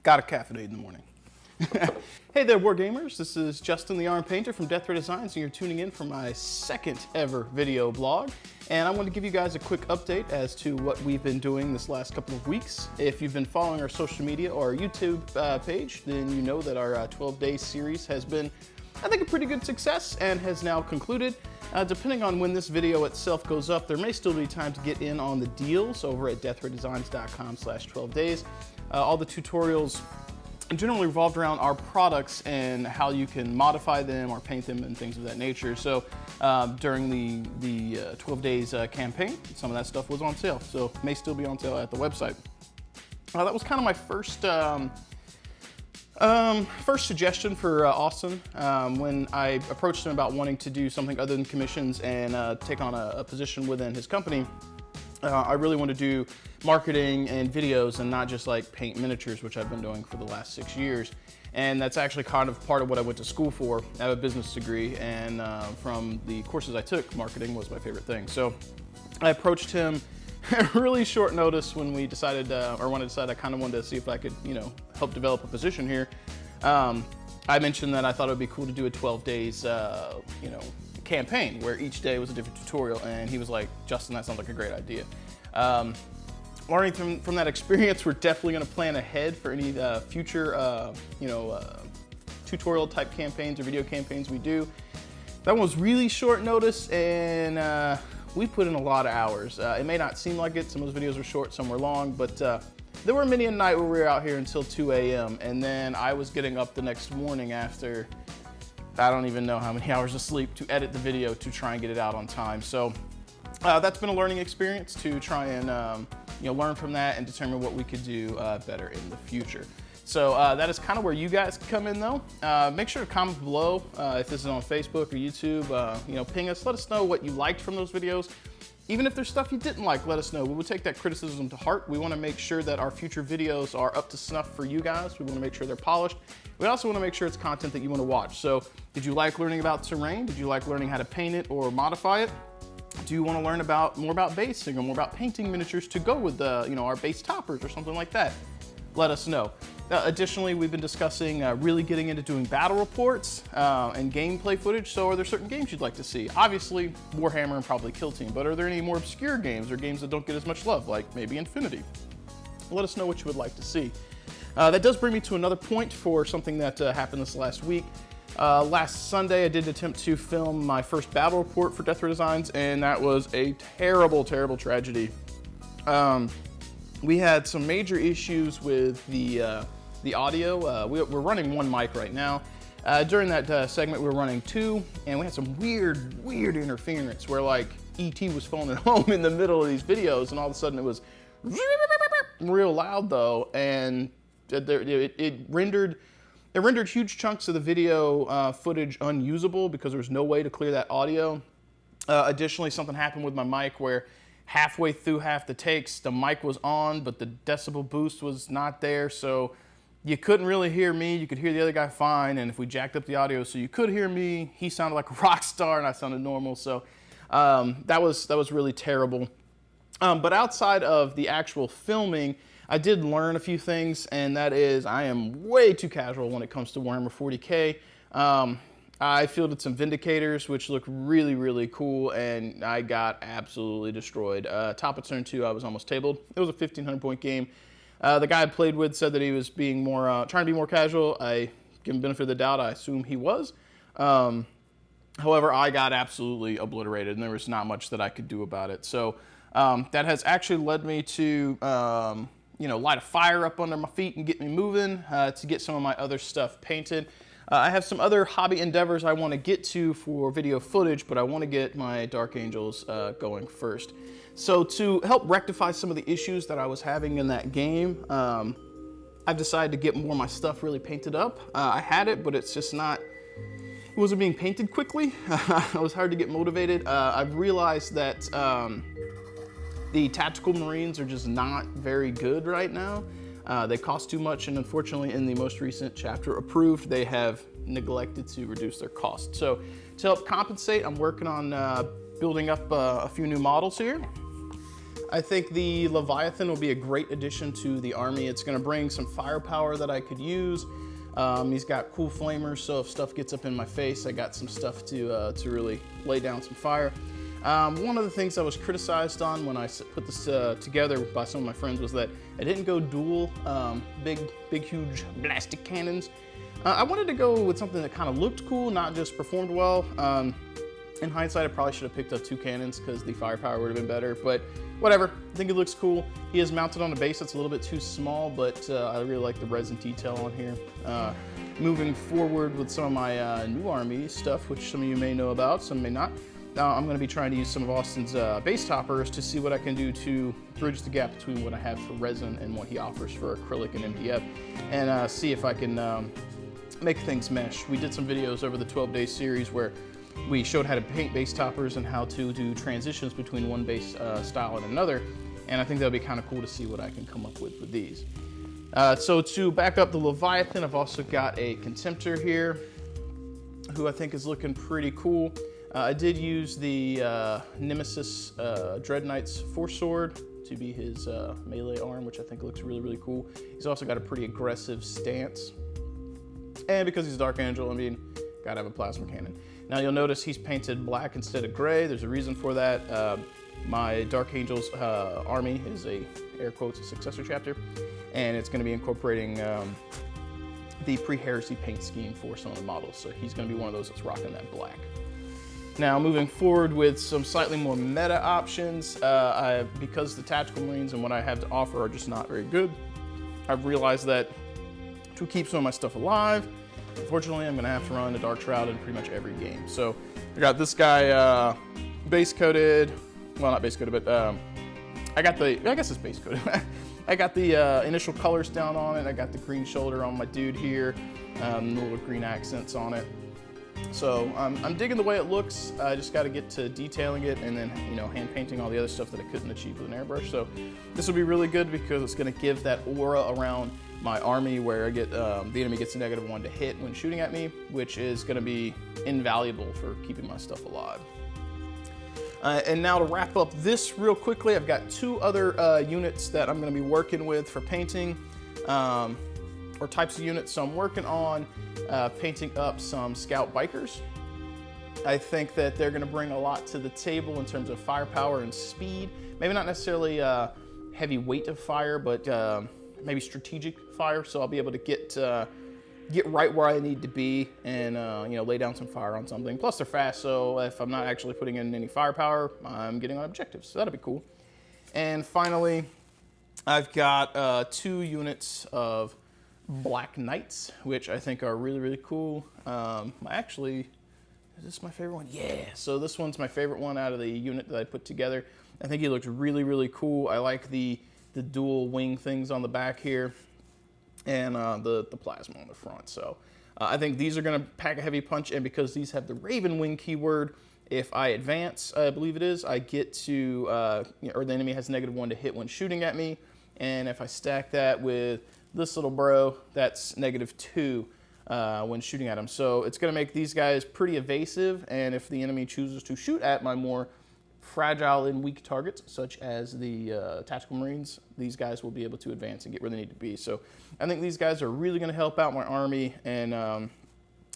Got a caffeinated in the morning. Hey there, Wargamers. This is Justin the Arm Painter from Death Ray Designs, and you're tuning in for my second ever video blog. And I want to give you guys a quick update as to what we've been doing this last couple of weeks. If you've been following our social media or our YouTube page, then you know that our 12-day series has been, I think, a pretty good success and has now concluded. Depending on when this video itself goes up, there may still be time to get in on the deals over at deathraydesigns.com/12days. All the tutorials generally revolved around our products and how you can modify them or paint them and things of that nature. So during the 12 days campaign, some of that stuff was on sale, so may still be on sale at the website. That was kind of my first suggestion for Austin when I approached him about wanting to do something other than commissions and take on a position within his company. I really want to do marketing and videos and not just like paint miniatures, which I've been doing for the last 6 years. And that's actually kind of part of what I went to school for. I have a business degree, and from the courses I took, marketing was my favorite thing. So I approached him at really short notice when we decided, when I decided I kind of wanted to see if I could, help develop a position here. I mentioned that I thought it would be cool to do a 12 days, campaign where each day was a different tutorial, and he was like, Justin, that sounds like a great idea. Learning from that experience, we're definitely going to plan ahead for any future, tutorial type campaigns or video campaigns we do. That one was really short notice, and we put in a lot of hours. It may not seem like it. Some of those videos were short, some were long, but there were many a night where we were out here until 2 a.m. and then I was getting up the next morning after I don't even know how many hours of sleep to edit the video to try and get it out on time. So that's been a learning experience to try and learn from that and determine what we could do better in the future. So that is kind of where you guys come in, though. Make sure to comment below if this is on Facebook or YouTube. Ping us, let us know what you liked from those videos. Even if there's stuff you didn't like, let us know. We will take that criticism to heart. We want to make sure that our future videos are up to snuff for you guys. We want to make sure they're polished. We also want to make sure it's content that you want to watch. So did you like learning about terrain? Did you like learning how to paint it or modify it? Do you want to learn more about basing or more about painting miniatures to go with our base toppers or something like that? Let us know. Additionally, we've been discussing really getting into doing battle reports and gameplay footage. So are there certain games you'd like to see? Obviously, Warhammer and probably Kill Team, but are there any more obscure games or games that don't get as much love, like maybe Infinity? Let us know what you would like to see. That does bring me to another point for something that happened this last week. Last Sunday, I did attempt to film my first battle report for Death Ray Designs, and that was a terrible, terrible tragedy. We had some major issues with the audio. We're running one mic right now. During that segment, we were running two, and we had some weird interference where like ET was phoning home in the middle of these videos, and all of a sudden it was real loud though, and it rendered huge chunks of the video footage unusable because there was no way to clear that audio. Additionally, something happened with my mic where halfway through half the takes, the mic was on, but the decibel boost was not there, so you couldn't really hear me. You could hear the other guy fine, and if we jacked up the audio so you could hear me, he sounded like a rock star and I sounded normal, so that was really terrible. But outside of the actual filming, I did learn a few things, and that is I am way too casual when it comes to Warhammer 40K. I fielded some Vindicators, which look really, really cool, and I got absolutely destroyed. Top of turn 2, I was almost tabled. It was a 1,500 point game. The guy I played with said that he was being trying to be more casual. I give him the benefit of the doubt. I assume he was. However, I got absolutely obliterated, and there was not much that I could do about it. So that has actually led me to light a fire up under my feet and get me moving to get some of my other stuff painted. I have some other hobby endeavors I want to get to for video footage, but I want to get my Dark Angels going first. So to help rectify some of the issues that I was having in that game, I've decided to get more of my stuff really painted up. I had it, but it's just not, it wasn't being painted quickly. It was hard to get motivated. I've realized that the Tactical Marines are just not very good right now. They cost too much, and unfortunately in the most recent chapter approved, they have neglected to reduce their cost. So to help compensate, I'm working on building up a few new models here. I think the Leviathan will be a great addition to the army. It's gonna bring some firepower that I could use. He's got cool flamers, so if stuff gets up in my face, I got some stuff to really lay down some fire. One of the things I was criticized on when I put this together by some of my friends was that I didn't go dual big, huge blastic cannons. I wanted to go with something that kind of looked cool, not just performed well. In hindsight, I probably should have picked up 2 cannons because the firepower would have been better, but whatever. I think it looks cool. He is mounted on a base that's a little bit too small, but I really like the resin detail on here. Moving forward with some of my new army stuff, which some of you may know about, some may not. I'm going to be trying to use some of Austin's base toppers to see what I can do to bridge the gap between what I have for resin and what he offers for acrylic and MDF, and see if I can make things mesh. We did some videos over the 12-day series where we showed how to paint base toppers and how to do transitions between one base style and another, and I think that'll be kind of cool to see what I can come up with these. So to back up the Leviathan, I've also got a Contemptor here, who I think is looking pretty cool. I did use the Nemesis Dread Knight's Force Sword to be his melee arm, which I think looks really cool. He's also got a pretty aggressive stance. And because he's Dark Angel, I mean, gotta have a plasma cannon. Now you'll notice he's painted black instead of gray. There's a reason for that. My Dark Angel's army is a, air quotes, a successor chapter, and it's gonna be incorporating the pre-heresy paint scheme for some of the models. So he's gonna be one of those that's rocking that black. Now moving forward with some slightly more meta options, because the Tactical Marines and what I have to offer are just not very good, I've realized that to keep some of my stuff alive, unfortunately I'm gonna have to run a Dark Shroud in pretty much every game. So I got this guy base coated, well not base coated, but I guess it's base coated. I got the initial colors down on it. I got the green shoulder on my dude here, the little green accents on it. So I'm digging the way it looks. I just got to get to detailing it and then, hand painting all the other stuff that I couldn't achieve with an airbrush. So this will be really good because it's going to give that aura around my army where I get the enemy gets a -1 to hit when shooting at me, which is going to be invaluable for keeping my stuff alive. And now to wrap up this real quickly, I've got 2 other units that I'm going to be working with for painting. Or types of units. So I'm working on painting up some Scout Bikers. I think that they're gonna bring a lot to the table in terms of firepower and speed. Maybe not necessarily heavy weight of fire, but maybe strategic fire. So I'll be able to get right where I need to be and lay down some fire on something. Plus they're fast, so if I'm not actually putting in any firepower, I'm getting on objectives. So that'll be cool. And finally, I've got 2 units of Black Knights, which I think are really cool. Actually, is this my favorite one? Yeah, so this one's my favorite one out of the unit that I put together. I think he looks really cool. I like the dual wing things on the back here and the plasma on the front. So I think these are gonna pack a heavy punch, and because these have the Raven Wing keyword, if I advance, I believe it is, I get to, or the enemy has -1 to hit when shooting at me, and if I stack that with this little bro, that's -2 when shooting at him. So it's gonna make these guys pretty evasive, and if the enemy chooses to shoot at my more fragile and weak targets, such as the Tactical Marines, these guys will be able to advance and get where they need to be. So I think these guys are really gonna help out my army and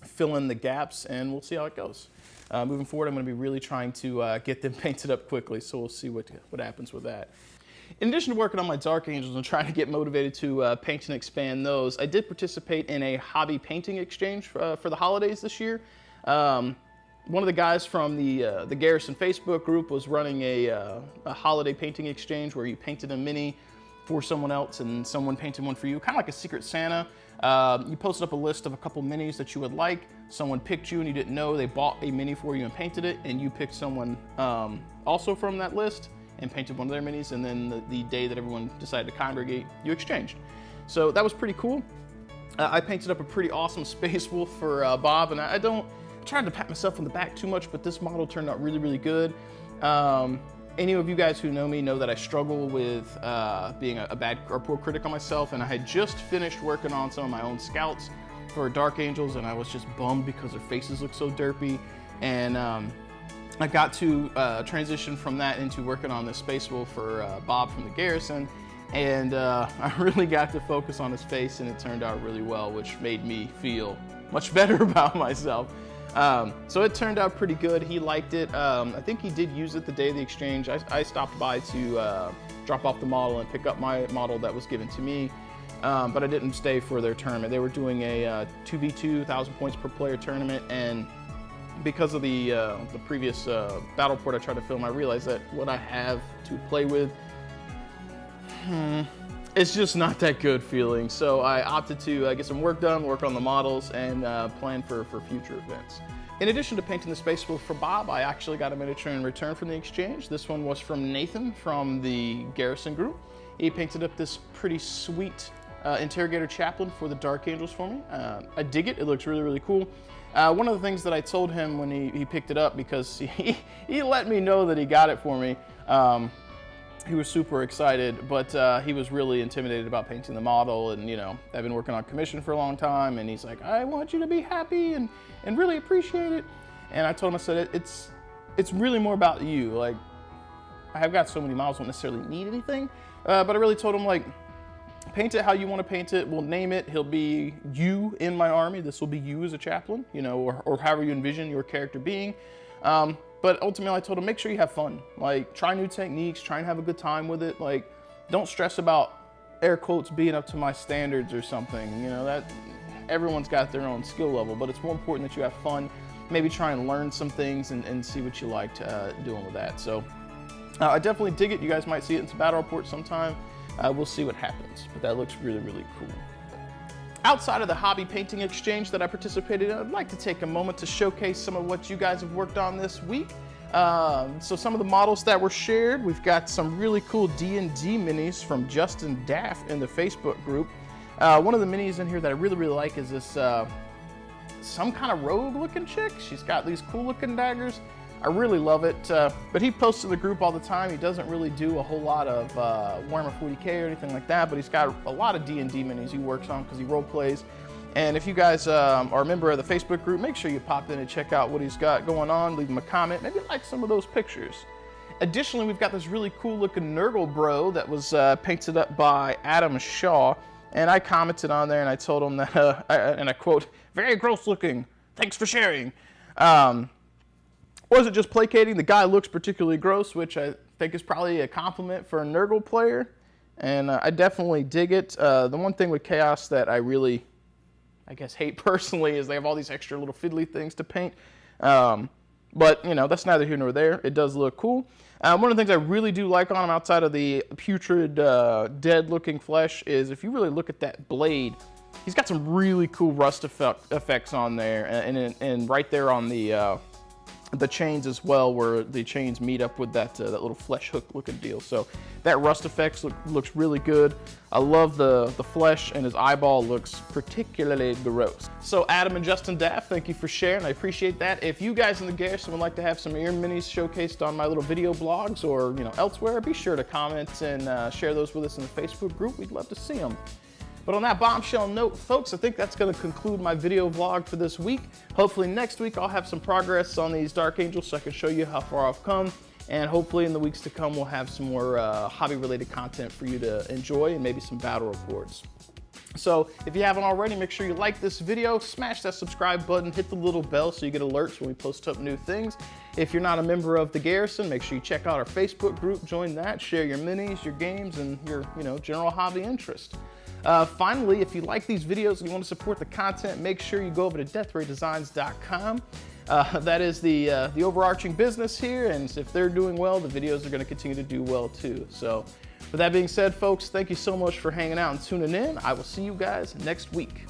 fill in the gaps, and we'll see how it goes. Moving forward, I'm gonna be really trying to get them painted up quickly, so we'll see what happens with that. In addition to working on my Dark Angels and trying to get motivated to paint and expand those, I did participate in a hobby painting exchange for the holidays this year. One of the guys from the Garrison Facebook group was running a holiday painting exchange where you painted a mini for someone else and someone painted one for you, kind of like a Secret Santa. You posted up a list of a couple minis that you would like. Someone picked you and you didn't know. They bought a mini for you and painted it, and you picked someone also from that list and painted one of their minis, and then the day that everyone decided to congregate, you exchanged. So that was pretty cool. I painted up a pretty awesome Space Wolf for Bob, and I tried to pat myself on the back too much, but this model turned out really good. Any of you guys who know me know that I struggle with being a bad or poor critic on myself, and I had just finished working on some of my own Scouts for Dark Angels, and I was just bummed because their faces look so derpy. And I got to transition from that into working on the Space Wolf for Bob from the Garrison, and I really got to focus on his face, and it turned out really well, which made me feel much better about myself. So it turned out pretty good. He liked it. I think he did use it the day of the exchange. I stopped by to drop off the model and pick up my model that was given to me, but I didn't stay for their tournament. They were doing a 2v2, 1,000 points per player tournament, and because of the previous battle port I tried to film, I realized that what I have to play with, it's just not that good feeling. So I opted to get some work done, work on the models, and plan for future events. In addition to painting the Space Wolf for Bob, I actually got a miniature in return from the exchange. This one was from Nathan from the Garrison group. He painted up this pretty sweet Interrogator Chaplain for the Dark Angels for me. I dig it. It looks really, really cool. One of the things that I told him when he picked it up, because he let me know that he got it for me, he was super excited, but he was really intimidated about painting the model, and I've been working on commission for a long time, and he's like, I want you to be happy and really appreciate it. And I told him, I said, it's really more about you. Like, I have got so many models, don't necessarily need anything, but I really told him, like, paint it how you want to paint it. We'll name it. He'll be you in my army. This will be you as a chaplain, or however you envision your character being. But ultimately, I told him, make sure you have fun. Like, try new techniques, try and have a good time with it. Like, don't stress about, air quotes, being up to my standards or something. That everyone's got their own skill level, but it's more important that you have fun. Maybe try and learn some things and see what you liked doing with that. So I definitely dig it. You guys might see it in some battle reports sometime. We'll see what happens, but that looks really, really cool. Outside of the hobby painting exchange that I participated in, I'd like to take a moment to showcase some of what you guys have worked on this week. So some of the models that were shared, we've got some really cool D&D minis from Justin Daff in the Facebook group. One of the minis in here that I really, really like is this some kind of rogue looking chick. She's got these cool looking daggers. I really love it, but he posts to the group all the time. He doesn't really do a whole lot of Warhammer 40K or anything like that, but he's got a lot of D&D minis he works on because he role plays. And if you guys are a member of the Facebook group, make sure you pop in and check out what he's got going on. Leave him a comment, maybe like some of those pictures. Additionally, we've got this really cool looking Nurgle Bro that was painted up by Adam Shaw, and I commented on there and I told him that, and I quote, "Very gross looking, thanks for sharing." Wasn't just placating, the guy looks particularly gross, which I think is probably a compliment for a Nurgle player, and I definitely dig it. The one thing with Chaos that I really, I guess, hate personally is they have all these extra little fiddly things to paint, but that's neither here nor there. It does look cool. One of the things I really do like on him outside of the putrid, dead looking flesh is if you really look at that blade, he's got some really cool rust effects on there, and right there on the chains as well, where the chains meet up with that little flesh hook looking deal. So that rust effects looks really good. I love the flesh, and his eyeball looks particularly gross. So Adam and Justin Daff, thank you for sharing. I appreciate that. If you guys in the Garrison would like to have some of your minis showcased on my little video blogs or elsewhere, be sure to comment and share those with us in the Facebook group. We'd love to see them. But on that bombshell note, folks, I think that's going to conclude my video vlog for this week. Hopefully next week I'll have some progress on these Dark Angels so I can show you how far I've come. And hopefully in the weeks to come we'll have some more hobby-related content for you to enjoy and maybe some battle reports. So if you haven't already, make sure you like this video, smash that subscribe button, hit the little bell so you get alerts when we post up new things. If you're not a member of the Garrison, make sure you check out our Facebook group, join that, share your minis, your games, and your general hobby interest. Finally, if you like these videos and you want to support the content, make sure you go over to deathraydesigns.com. That is the overarching business here, and if they're doing well, the videos are going to continue to do well too. So with that being said, folks, thank you so much for hanging out and tuning in. I will see you guys next week.